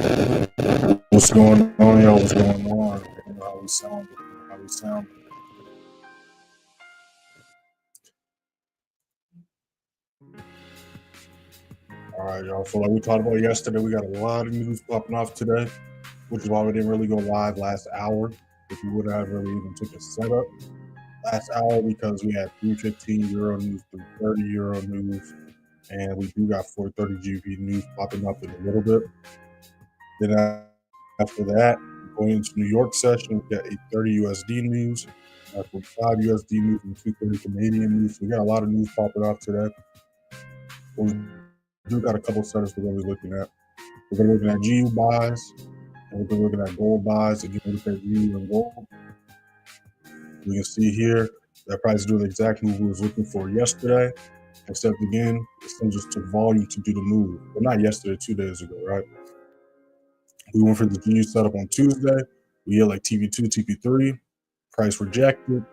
What's going on, y'all? What's going on? How we sound? How we sound? All right, y'all. So like we talked about yesterday, we got a lot of news popping off today, which is why we didn't really go live last hour. If we would have really even took a setup last hour, because we had 315 euro news, 330 euro news, and we do got 430 GBP news popping up in a little bit. Then after that, going into New York session, we got 830 USD news, 45 USD news, and 230 Canadian news. So we got a lot of news popping off today. We do got a couple setters we're going to be looking at. We're going to be looking at GU buys, and we're going to be looking at gold buys. Again, we look at GU and gold. We can see here that price is doing the exact move we was looking for yesterday, except again, it still just took volume to do the move. But not yesterday, 2 days ago, right? We went for the GU setup on Tuesday. We hit like TP2, TP3, price rejected.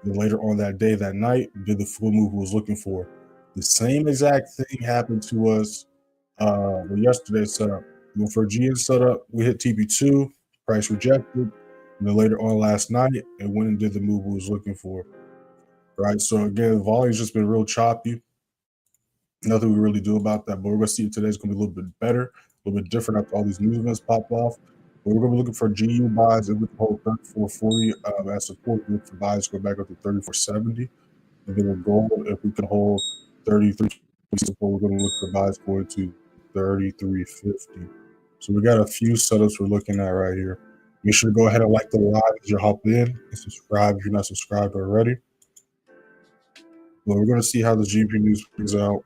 Then later on that day, that night, did the full move we was looking for. The same exact thing happened to us with yesterday's setup. We went for a GN setup. We hit TP2, price rejected. And then later on last night, it went and did the move we was looking for. Right. So again, volume's just been real choppy. Nothing we really do about that. But we're going to see today's going to be a little bit better, a little bit different after all these movements pop off. But we're going to be looking for GU buys. If we can hold 3440 as support, we look for buys go back up to 3470. And then with gold, if we can hold 33 support, we're going to look for buys going to 3350. So we got a few setups we're looking at right here. Make sure to go ahead and like the live as you hop in, and subscribe if you're not subscribed already. But we're going to see how the GP news plays out.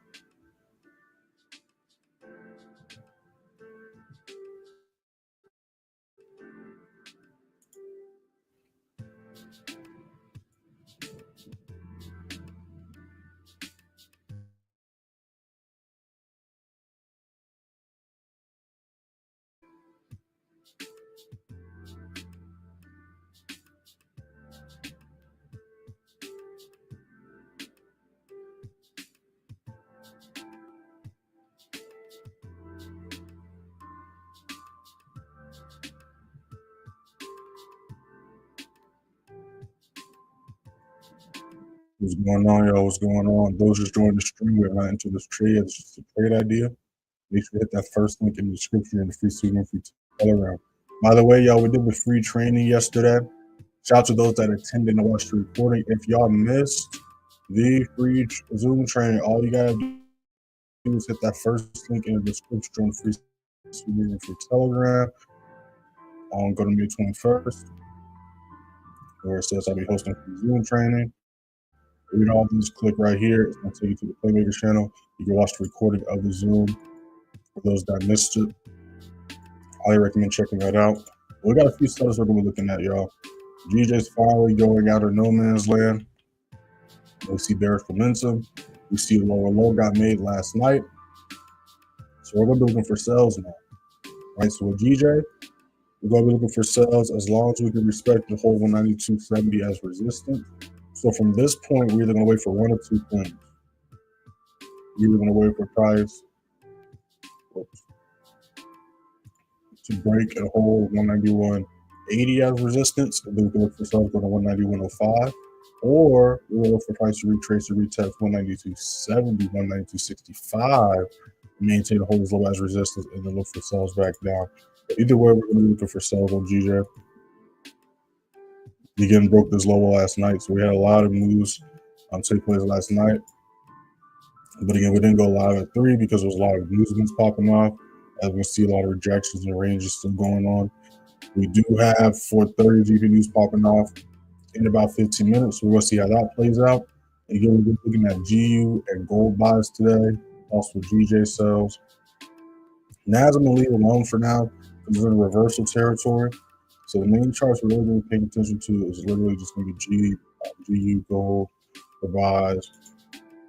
What's going on, y'all? What's going on? Those just joined the stream. We're not into this trade. It's just a trade idea. Make sure to hit that first link in the description and the free student free Telegram. By the way, y'all, we did the free training yesterday. Shout out to those that attended and watched the recording. If y'all missed the free Zoom training, all you gotta do is hit that first link in the description on the free student and free Telegram. Go to May 21st, where it says I'll be hosting free Zoom training. Read all these, click right here. It's going to take you to the Playmaker channel. You can watch the recording of the Zoom. For those that missed it, highly recommend checking that out. We got a few setups we're going to be looking at, y'all. GJ's finally going out of no man's land. We see bearish momentum. We see a lower low got made last night. So we're going to be looking for sales now. Right, so with GJ, we're going to be looking for sales as long as we can respect the whole 192.70 as resistance. So from this point, we're either going to wait for one or 2 things. We're either going to wait for price to break and hold 191.80 as resistance, and then we can look for sales going to 191.05, or we'll look for price to retrace or retest 192.70, 192.65, maintain a hold as low as resistance, and then look for sales back down. But either way, we're going to be looking for sales on GJ. We again broke this low last night, so we had a lot of moves take place last night. But again, we didn't go live at 3 because there was a lot of movements popping off. As we see, a lot of rejections and ranges still going on. We do have 430 GP news popping off in about 15 minutes, so we're going to see how that plays out. Again, we're looking at GU and gold buys today, also GJ sells. NAS I'm going to leave alone for now because we're in reversal territory. So the main charts we're really going to be paying attention to is literally just going to be GU gold for buys,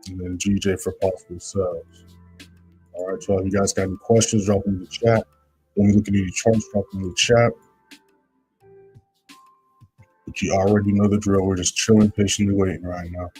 and then GJ for possible sells. All right, so if you guys got any questions, drop them in the chat. When we look at any charts, drop them in the chat. But you already know the drill. We're just chilling, patiently waiting right now.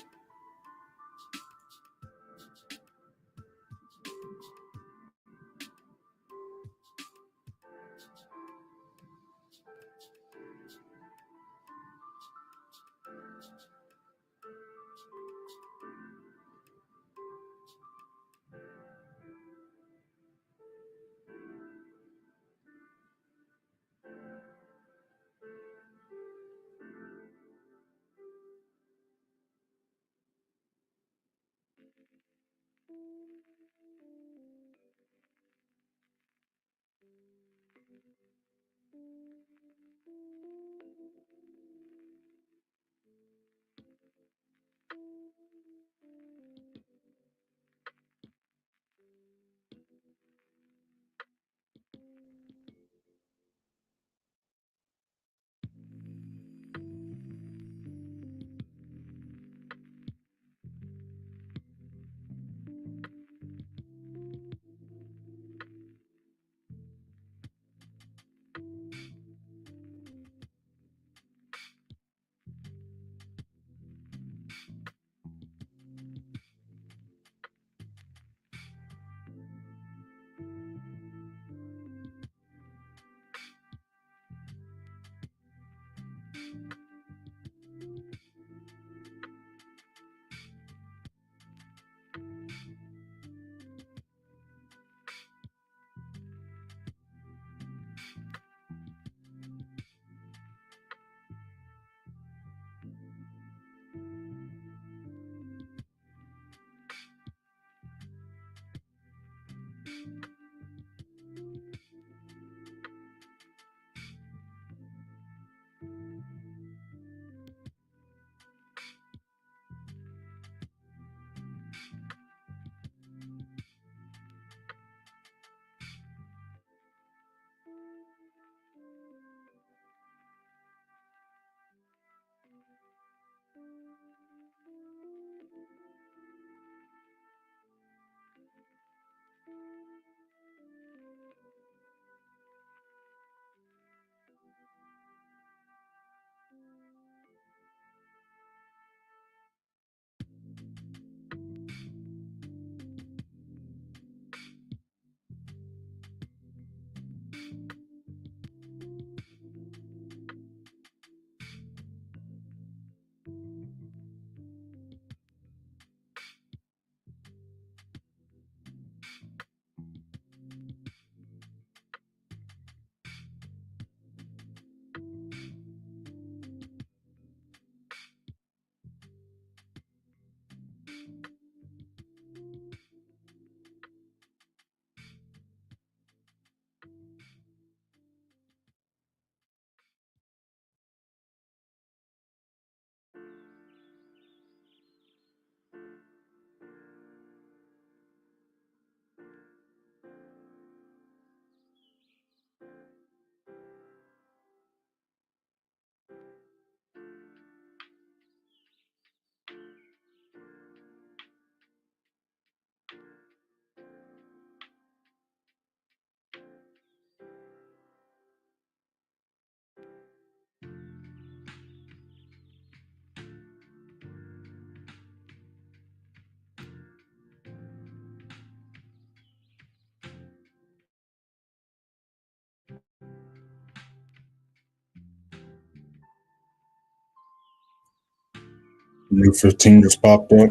New 15 just popped up.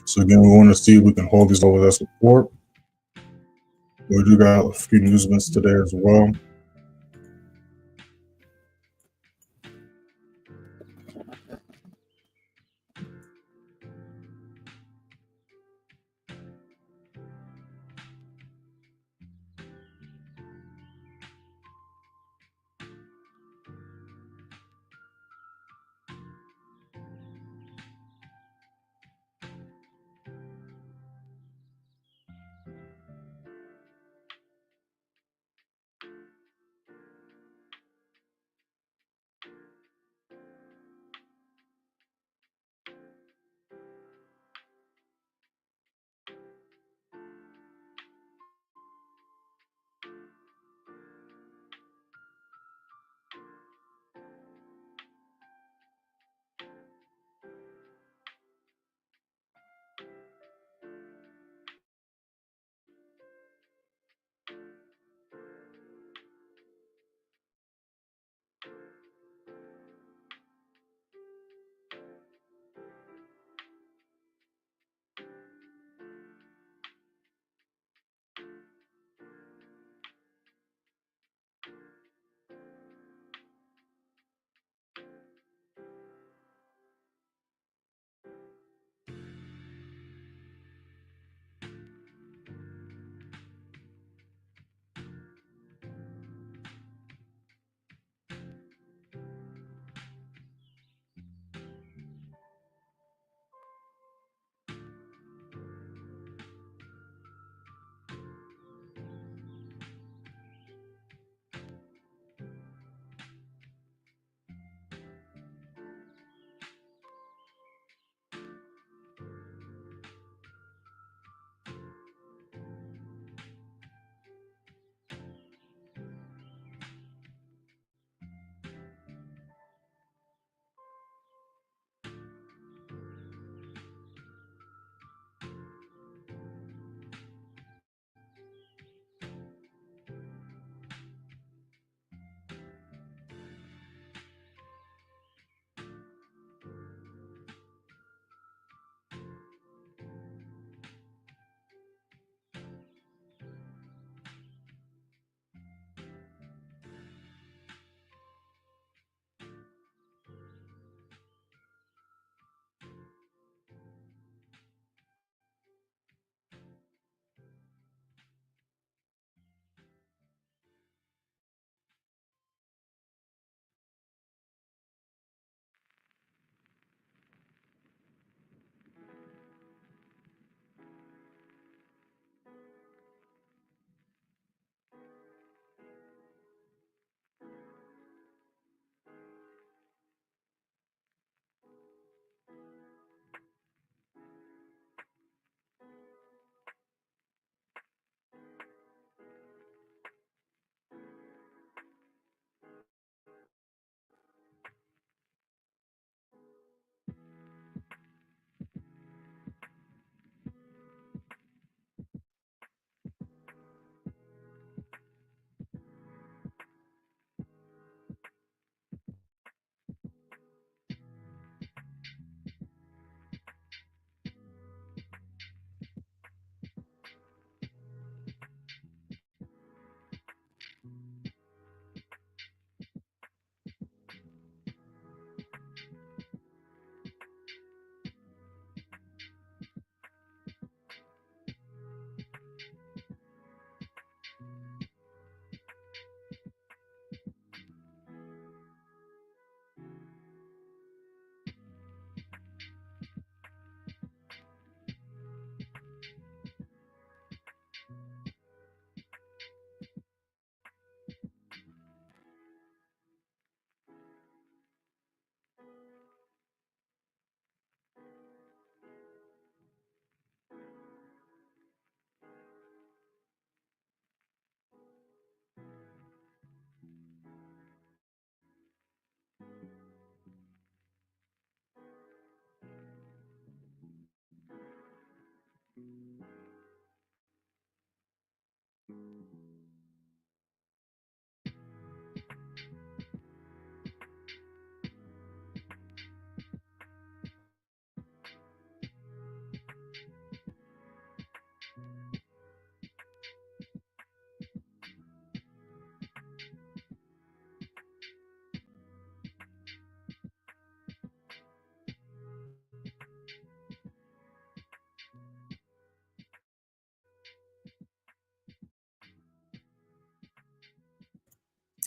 So again, we want to see if we can hold these over that support. We do got a few news events today as well.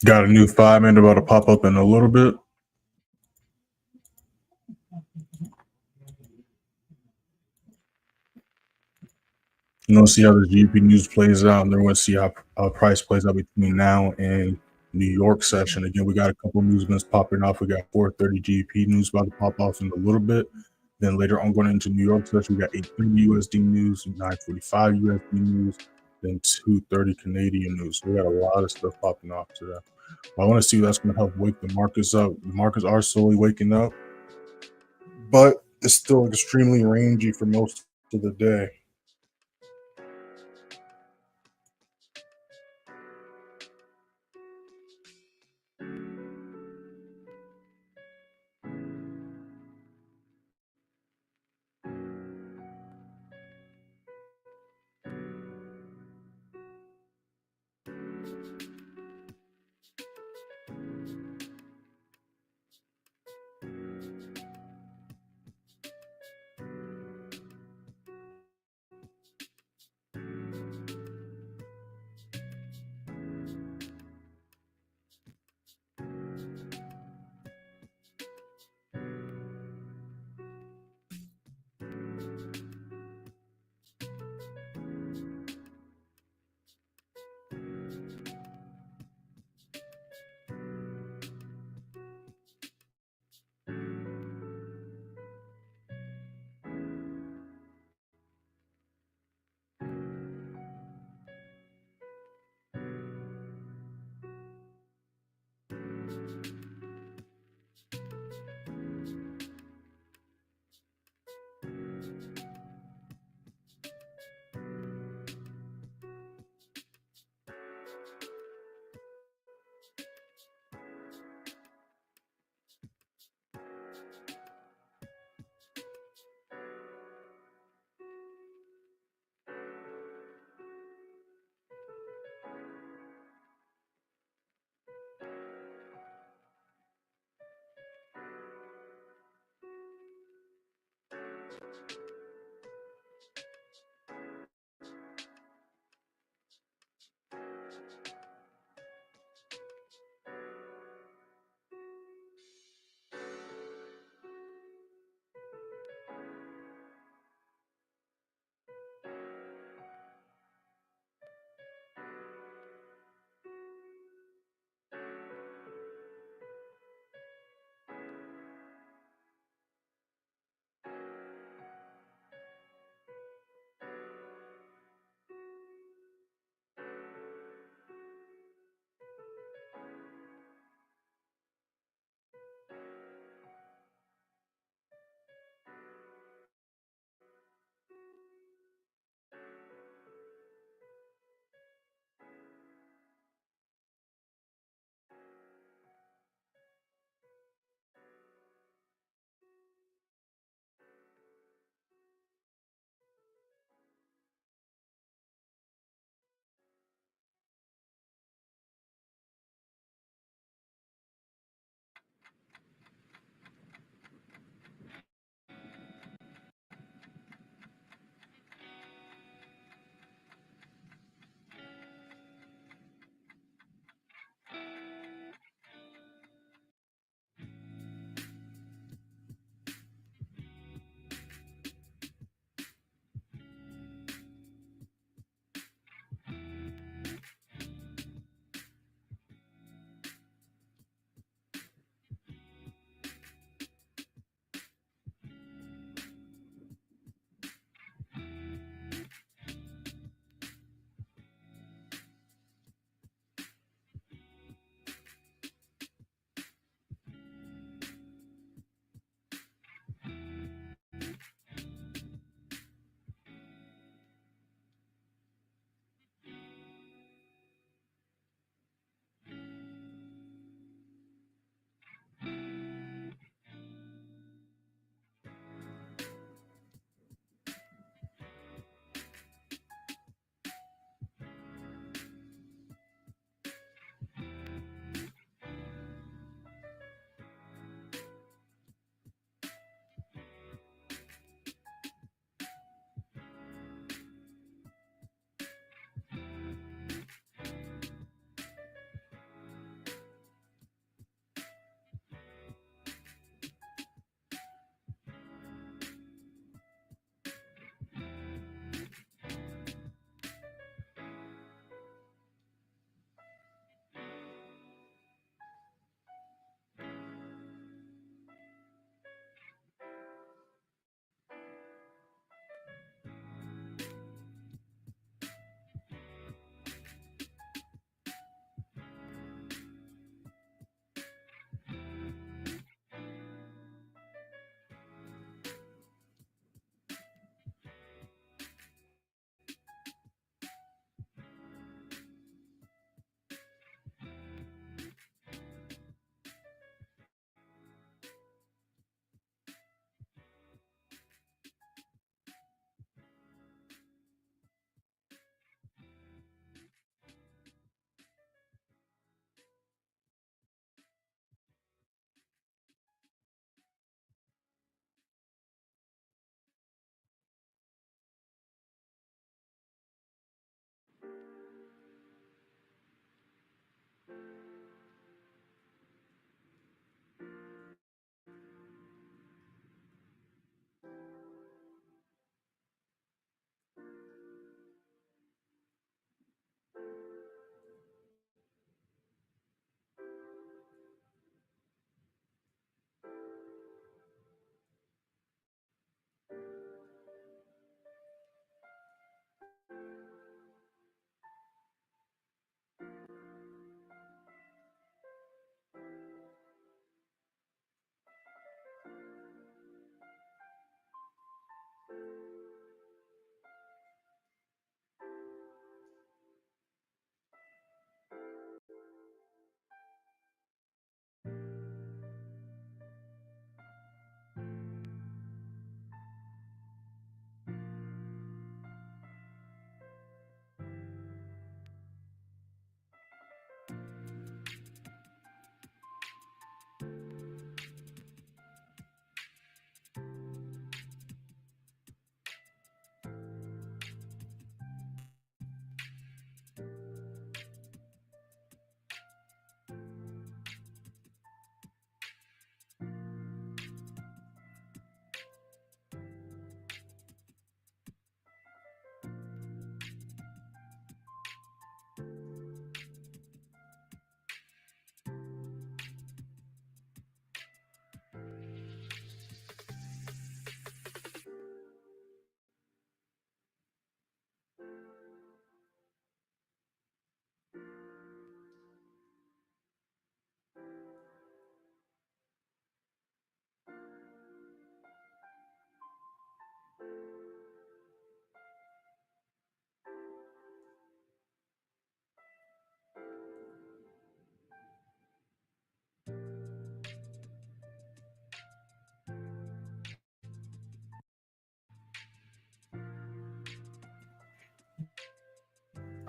Got a new 5-minute about to pop up in a little bit. You know, see how the GP news plays out, and then we're going to see how price plays out between now and New York session. Again, we got a couple movements popping off. We got 4:30 GP news about to pop off in a little bit. Then later on, going into New York session, we got 8:30 USD news, 9:45 USD news, then 2:30 Canadian news. So we got a lot of stuff popping off today. But I want to see that's going to help wake the markets up. The markets are slowly waking up, but it's still extremely rangy for most of the day.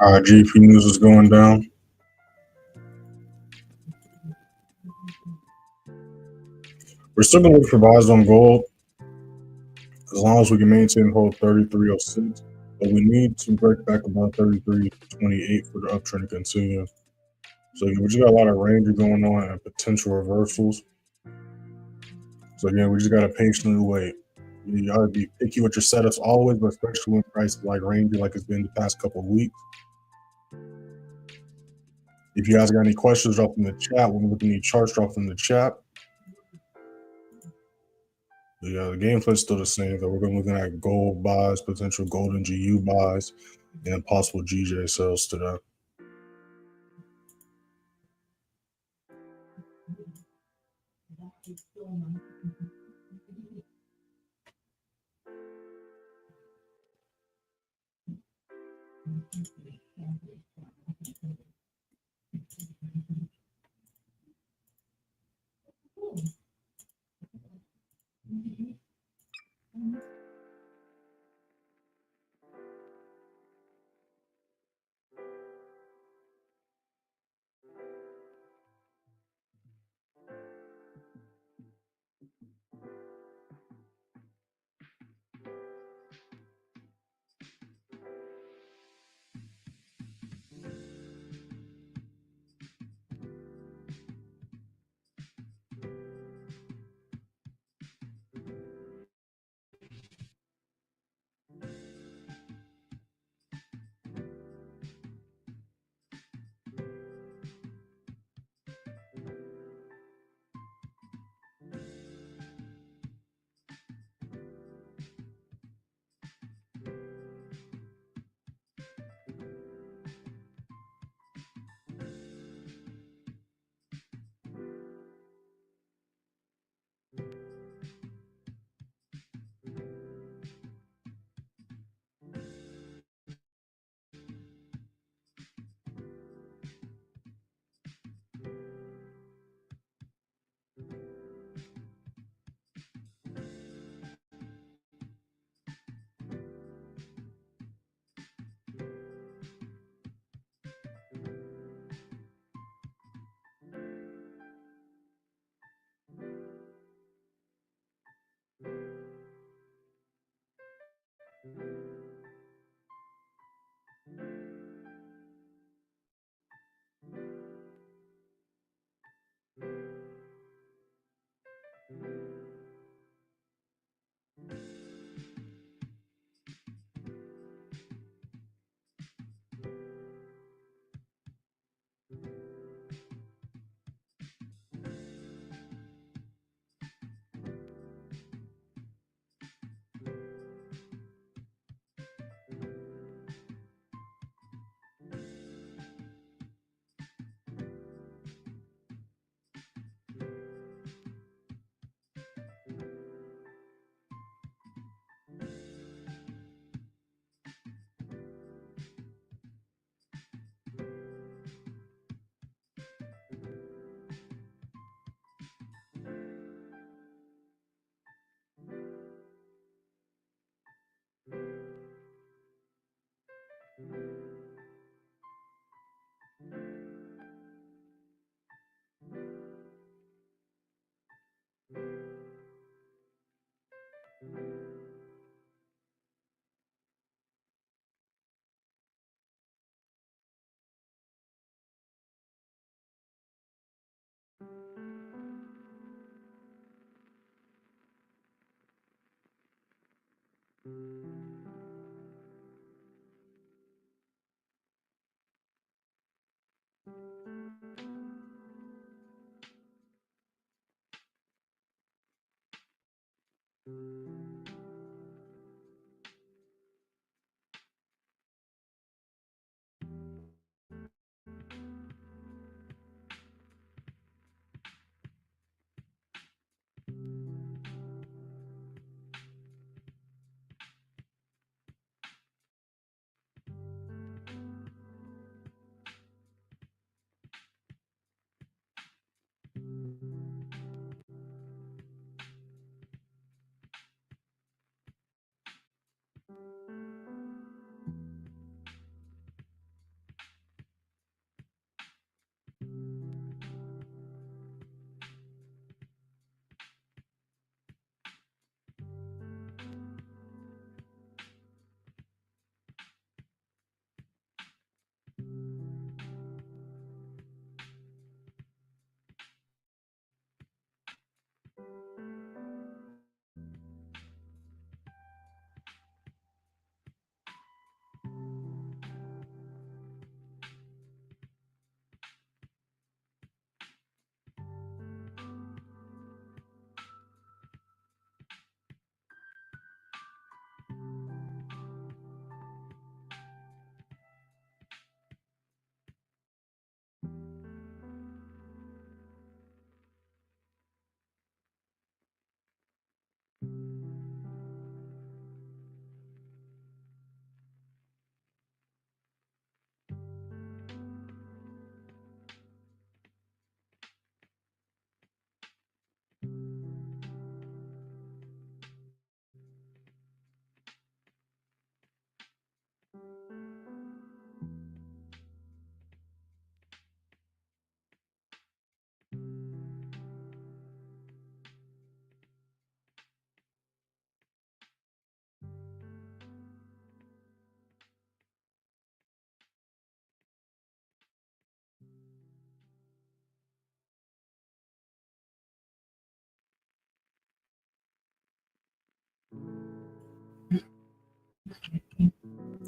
GP news is going down. We're still going to look for buys on gold as long as we can maintain and hold 33.06. But we need to break back above 33.28 for the uptrend to continue. So again, we just got a lot of ranger going on and potential reversals. So again, we just got to patiently wait. You gotta be picky with your setups always, but especially when prices like ranger like it's been the past couple of weeks. If you guys got any questions, drop them in the chat. When we look at any charts, drop them in the chat. But yeah, the game plan is still the same. Though we're going to be looking at gold buys, potential gold and GU buys, and possible GJ sales today.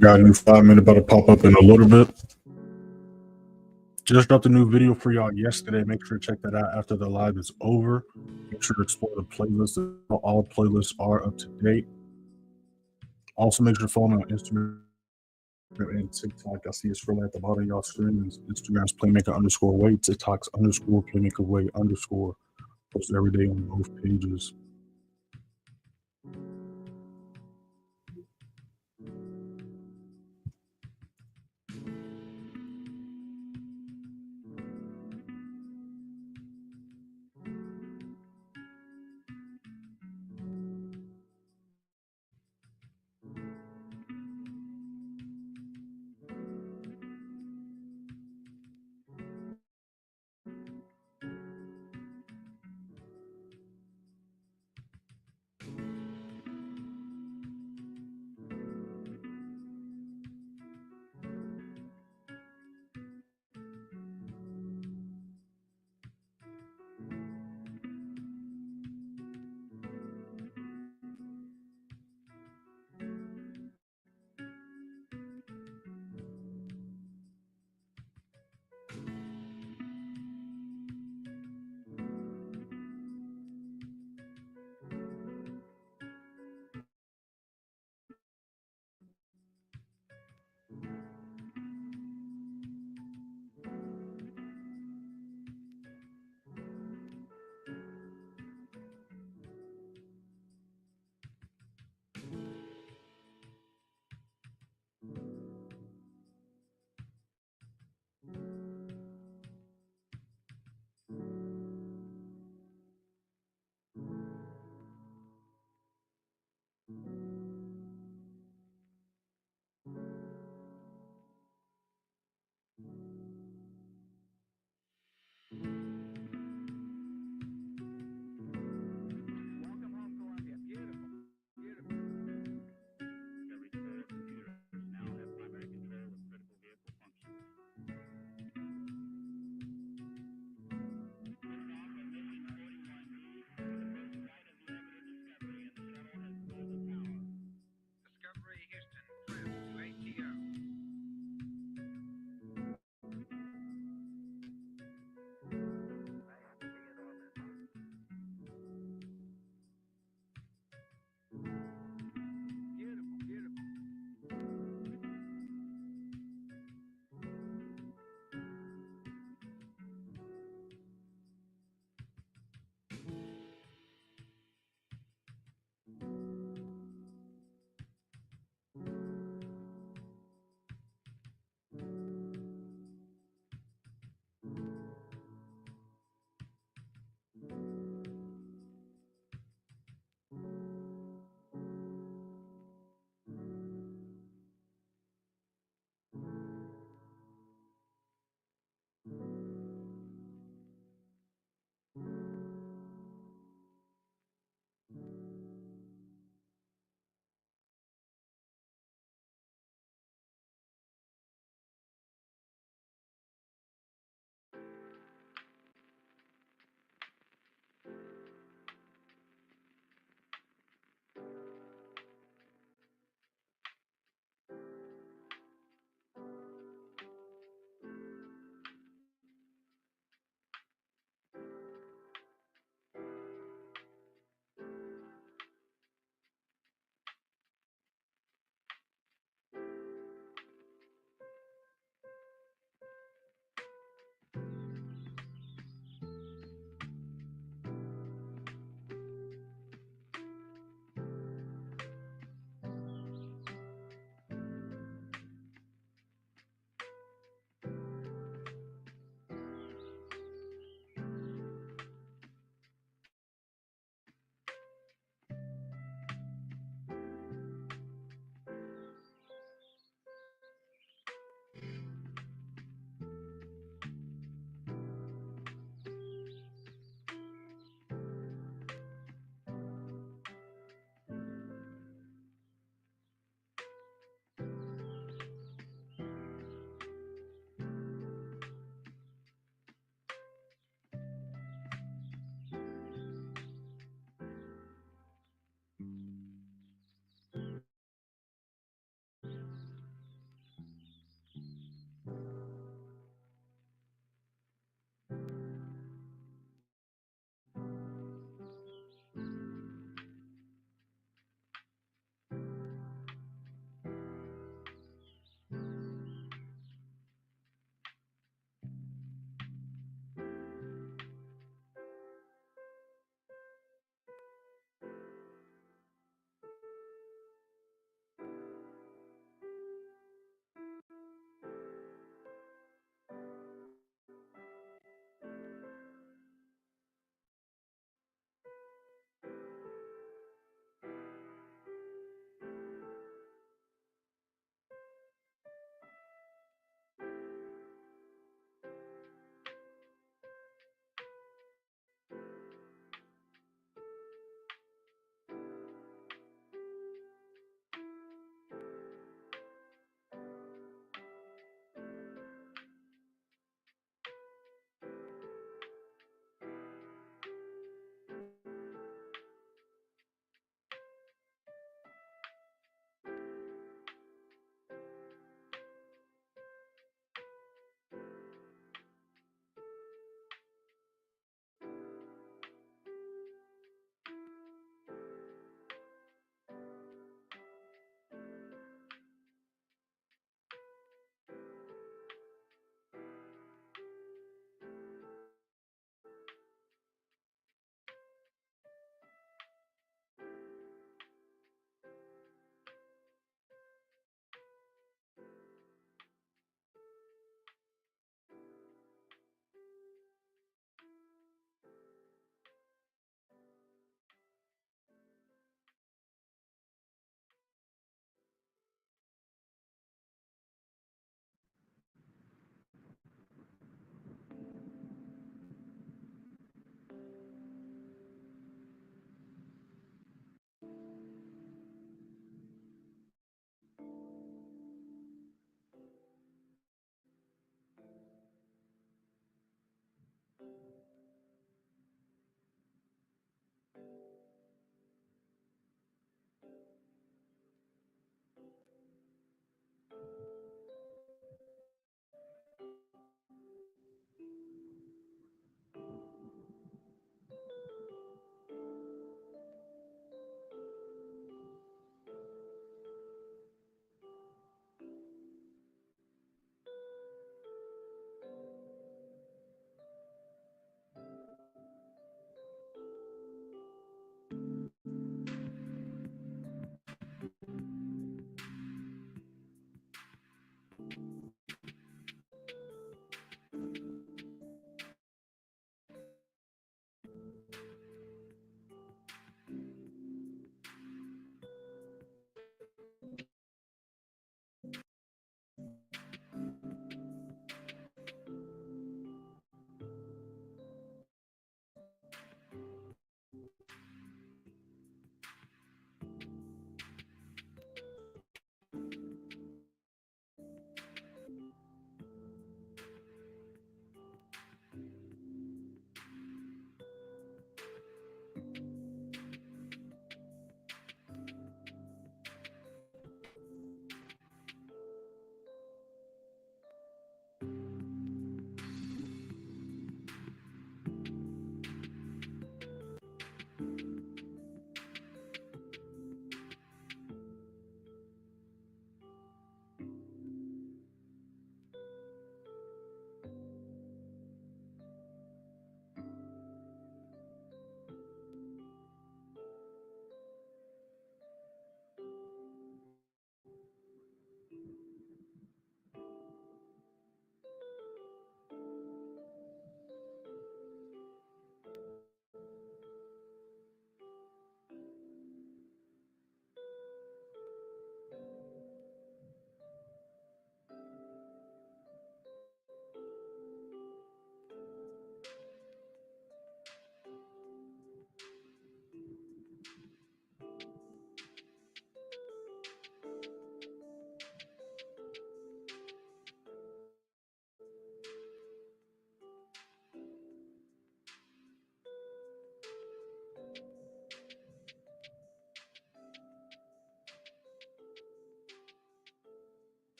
Got a new 5-minute about to pop up in a little bit. Just dropped a new video for y'all yesterday. Make sure to check that out after the live is over. Make sure to explore the playlist. All playlists are up to date. Also, make sure to follow me on Instagram and TikTok. I see it's really at the bottom of y'all screen. Instagram's playmaker_way, TikTok's _playmakerway_. Post every day on both pages.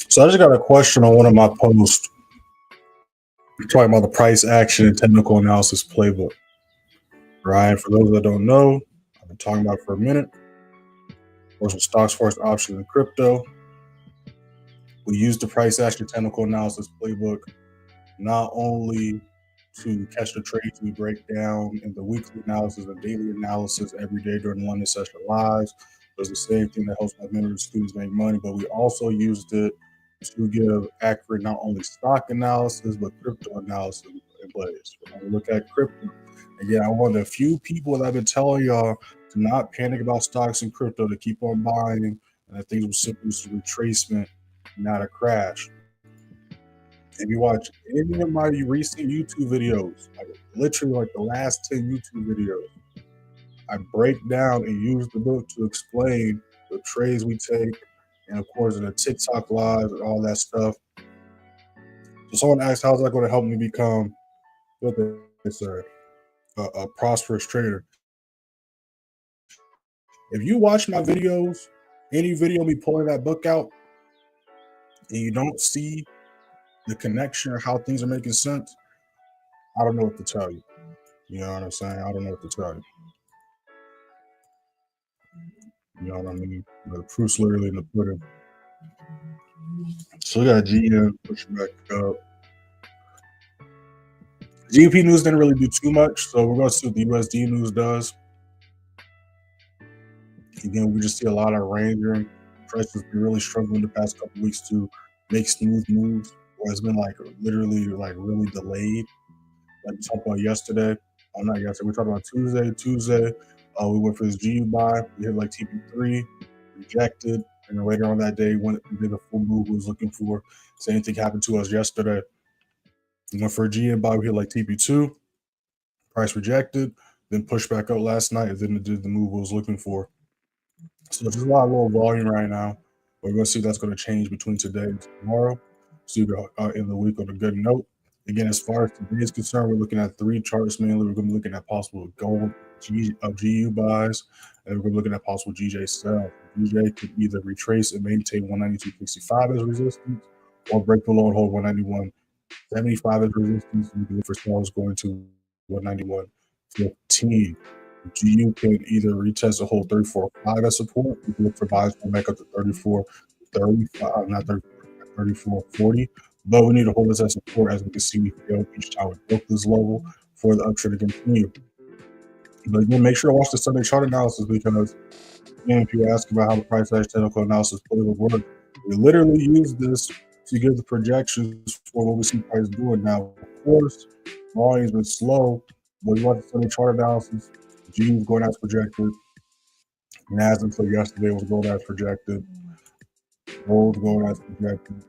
So I just got a question on one of my posts talking about the price action and technical analysis playbook. Right. For those that don't know, I've been talking about it for a minute. Works with stocks, forex, options, and crypto. We use the price action technical analysis playbook not only to catch the trades we break down in the weekly analysis and daily analysis every day during the London session lives. It's the same thing that helps my members students make money, but we also used it to give accurate not only stock analysis but crypto analysis in place. When we look at crypto, again, I'm one of the few people that I've been telling y'all to not panic about stocks and crypto, to keep on buying, and that things will simply retracement, not a crash. If you watch any of my recent YouTube videos, like literally like the last 10 YouTube videos, I break down and use the book to explain the trades we take, and of course the TikTok lives and all that stuff. So someone asked, how's that going to help me become what they say, a prosperous trader? If you watch my videos, any video me pulling that book out, and you don't see the connection or how things are making sense, I don't know what to tell you. You know what I'm saying? I don't know what to tell you. You know what I mean? The proof's literally in the pudding. So we got GM pushing back up. GDP news didn't really do too much, so we're going to see what the USD news does. Again, we just see a lot of ranging. Prices been really struggling the past couple weeks to make smooth moves, or it's been like literally like really delayed. Like we talked about yesterday. Not yesterday. We talked about Tuesday. We went for this GU buy. We hit like TP3, rejected, and then later on that day, when we did the full move we was looking for. Same thing happened to us yesterday. We went for a GM buy. We hit like TP2, price rejected, then pushed back up last night, and then it did the move we was looking for. So there's a lot of low volume right now. We're going to see that's going to change between today and tomorrow. So you go in the week on a good note. Again, as far as today is concerned, we're looking at 3 charts mainly. We're going to be looking at possible gold GU buys, and we're going to be looking at possible GJ sell. GJ could either retrace and maintain 192.65 as resistance, or break below and hold 191.75 as resistance. We can look for sales going to 191.15. GU can either retest a whole 34.5 as support. You can look for buys going back up to 34.35, not 34.40. But we need to hold this as support. As we can see, we failed each time we broke this level for the uptrend to continue. But again, make sure to watch the Sunday chart analysis, because again, if you ask about how the price action technical analysis playbook work, we literally use this to give the projections for what we see price doing. Now, of course, volume's been slow, but we watch the Sunday chart analysis. G was going as projected. NAS until yesterday was going as projected. Gold going as projected.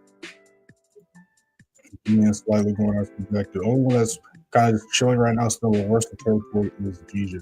And slightly going as projected. Only one that's kind of chilling right now, still reversal territory, is GJ.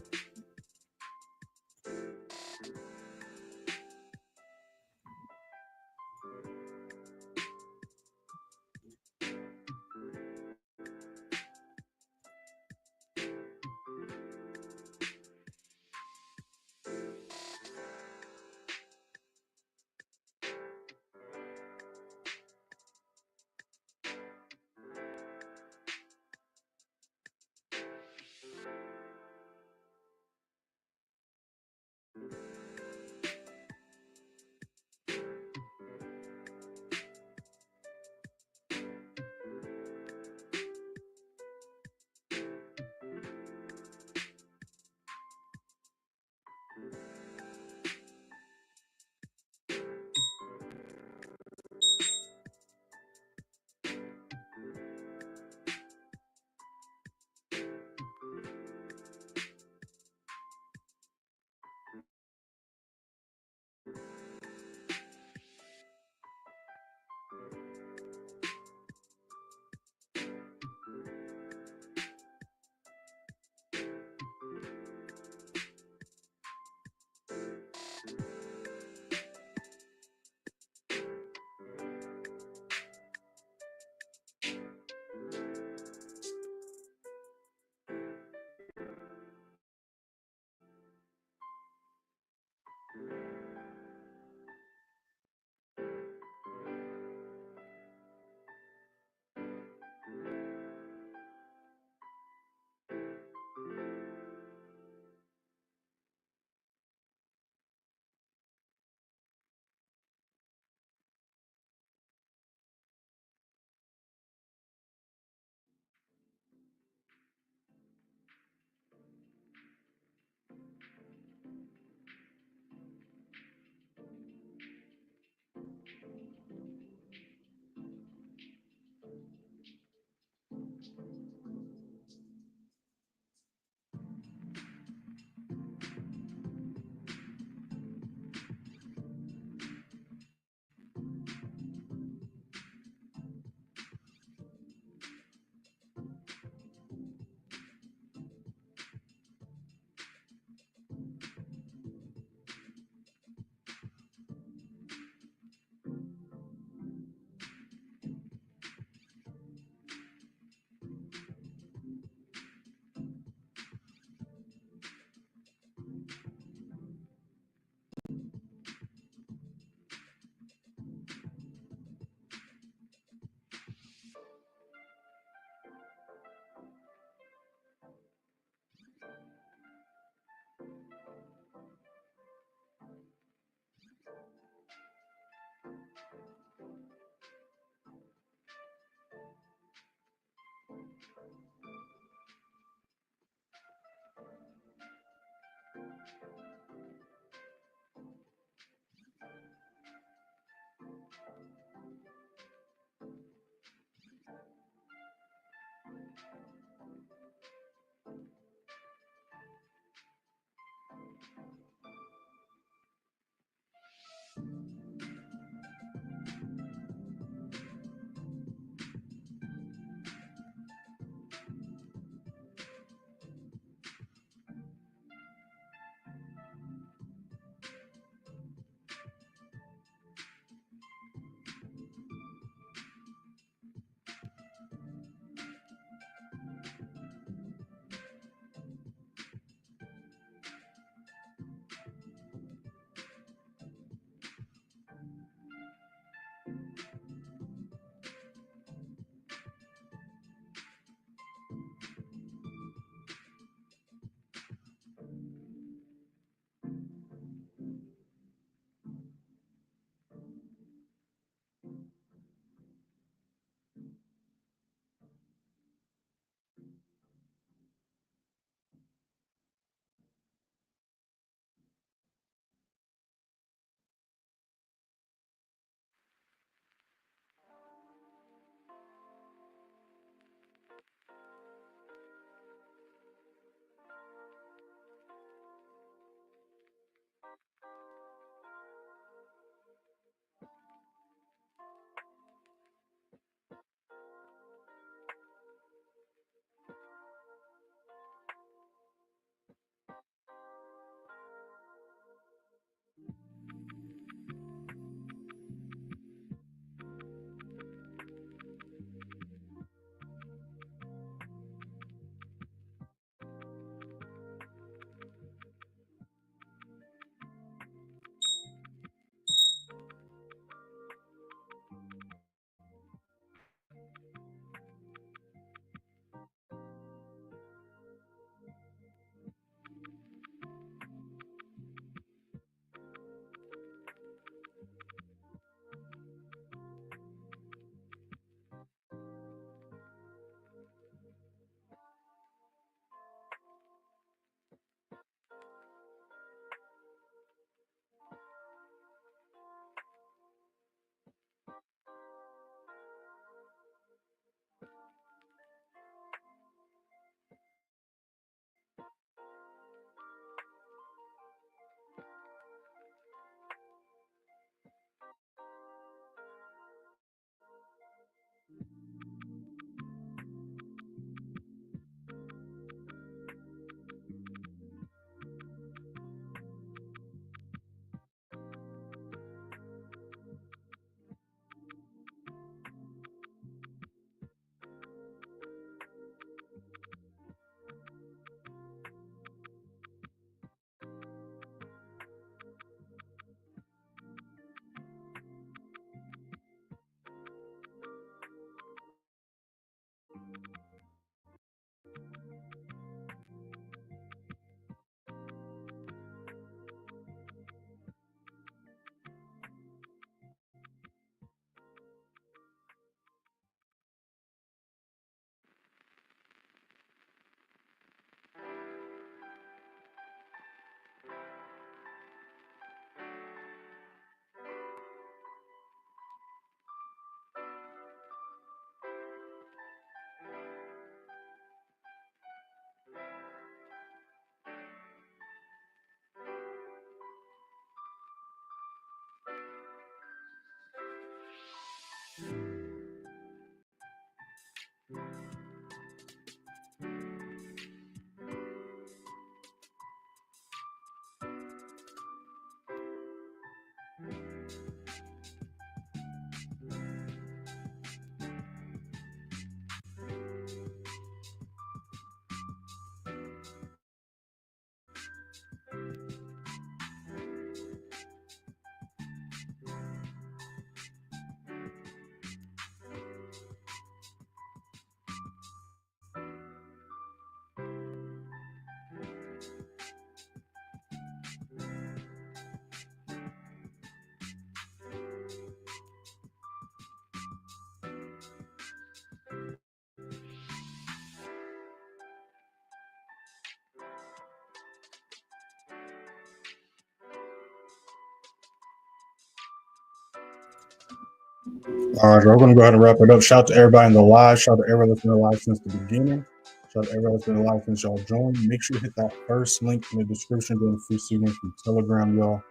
All right, we're going to go ahead and wrap it up. Shout out to everybody in the live. Shout out to everybody that's been alive since the beginning. Shout out to everybody that's been alive since y'all joined. Make sure to hit that first link in the description. Get a free signal from Telegram, y'all.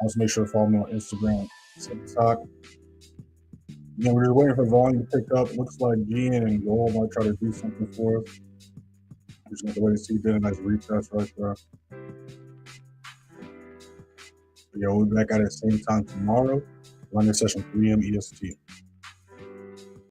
Also, make sure to follow me on Instagram, TikTok. Again, we're just waiting for volume to pick up. Looks like Gian and Gold might try to do something for us. We're just going to wait and see. Did a nice retest right there. But yeah, we'll be back at the same time tomorrow. Run this session 3 p.m. EST.